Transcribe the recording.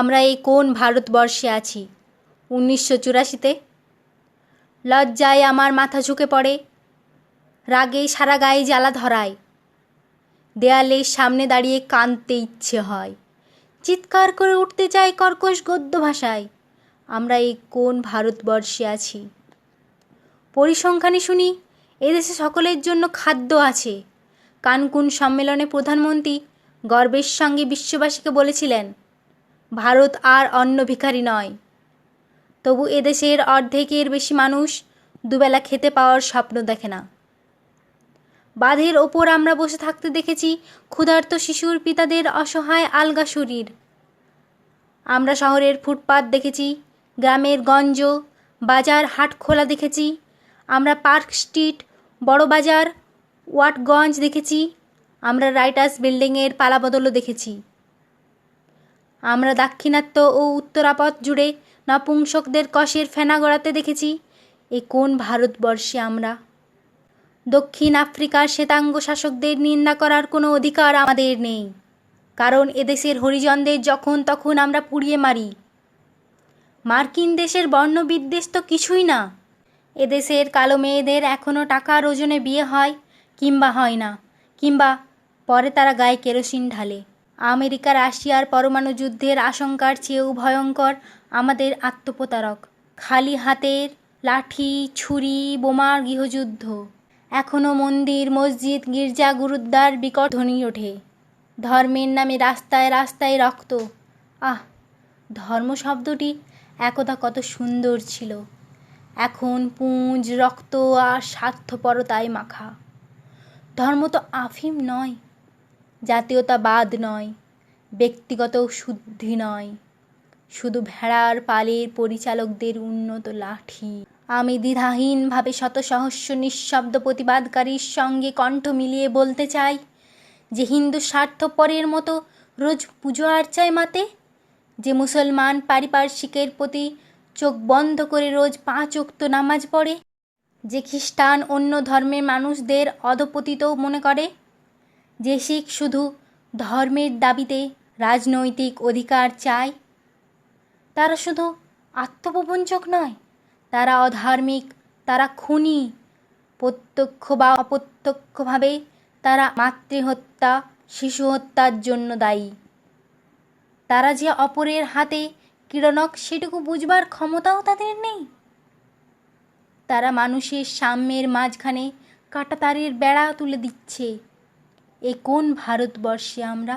আমরা এই কোন ভারতবর্ষে আছি? 1984-তে? লজ্জায় আমার মাথা ঝুঁকে পড়ে, রাগে সারা গায়ে জ্বালা ধরায়, দেয়ালের সামনে দাঁড়িয়ে কাঁদতে ইচ্ছে হয়, চিৎকার করে উঠতে চাই কর্কশ গদ্য ভাষায়। আমরা এই কোন ভারতবর্ষে আছি? পরিসংখ্যানে শুনি এদেশে সকলের জন্য খাদ্য আছে। কানকুন সম্মেলনে প্রধানমন্ত্রী গর্বের সঙ্গে বিশ্ববাসীকে বলেছিলেন, ভারত আর অন্ন ভিখারি নয়। তবু এদেশের অর্ধেকের বেশি মানুষ দুবেলা খেতে পাওয়ার স্বপ্ন দেখে না। বাঁধের ওপর আমরা বসে থাকতে দেখেছি ক্ষুধার্ত শিশুর পিতাদের অসহায় আলগা শরীর। আমরা শহরের ফুটপাত দেখেছি, গ্রামের গঞ্জ বাজার হাট খোলা দেখেছি। আমরা পার্ক স্ট্রিট, বড় বাজার, ওয়াটগঞ্জ দেখেছি। আমরা রাইটার্স বিল্ডিংয়ের পালাবদলও দেখেছি। আমরা দাক্ষিণাত্য ও উত্তরাপথ জুড়ে নপুংসকদের কষের ফেনা গড়াতে দেখেছি। এ কোন ভারতবর্ষে আমরা? দক্ষিণ আফ্রিকার শ্বেতাঙ্গ শাসকদের নিন্দা করার কোনো অধিকার আমাদের নেই, কারণ এদেশের হরিজনদের যখন তখন আমরা পুড়িয়ে মারি। মার্কিন দেশের বর্ণবিদ্বেষ তো কিছুই না। এদেশের কালো মেয়েদের এখনও টাকার ওজনে বিয়ে হয় কিংবা হয় না, কিংবা পরে তারা গায়ে কেরোসিন ঢালে। আমেরিকা রাশিয়ার পরমাণু যুদ্ধের আশঙ্কার চেয়েও ভয়ঙ্কর আমাদের আত্মপ্রতারক। খালি হাতের লাঠি, ছুরি, বোমার গৃহযুদ্ধ। এখনও মন্দির, মসজিদ, গির্জা, গুরুদ্বার বিকট ধ্বনি ওঠে। ধর্মের নামে রাস্তায় রাস্তায় রক্ত। আহ, ধর্ম শব্দটি একদা কত সুন্দর ছিল। এখন পুঁজ, রক্ত আর স্বার্থপরতায় মাখা। ধর্ম তো আফিম নয়, জাতীয়তাবাদ নয়, ব্যক্তিগত শুদ্ধি নয়, শুধু ভেড়ার পালের পরিচালকদের উন্নত লাঠি। আমি দ্বিধাহীনভাবে শত সহস্র নিঃশব্দ প্রতিবাদকারীর সঙ্গে কণ্ঠ মিলিয়ে বলতে চাই যে হিন্দু স্বার্থপরের মতো রোজ পুজো আর্চায় মাতে, যে মুসলমান পারিপার্শ্বিকের প্রতি চোখ বন্ধ করে রোজ 5 ওয়াক্ত নামাজ পড়ে, যে খ্রিস্টান অন্য ধর্মের মানুষদের অধপতিত মনে করে, যে শিখ শুধু ধর্মের দাবিতে রাজনৈতিক অধিকার চায়, তারা শুধু আত্মপ্রবঞ্চক নয়, তারা অধার্মিক, তারা খুনি। প্রত্যক্ষ বা অপ্রত্যক্ষভাবে তারা মাতৃহত্যা, শিশু হত্যার জন্য দায়ী। তারা যে অপরের হাতে ক্রীড়নক সেটুকু বুঝবার ক্ষমতাও তাদের নেই। তারা মানুষের সাম্যের মাঝখানে কাঁটাতারের বেড়া তুলে দিচ্ছে। এ কোন ভারতবর্ষে আমরা?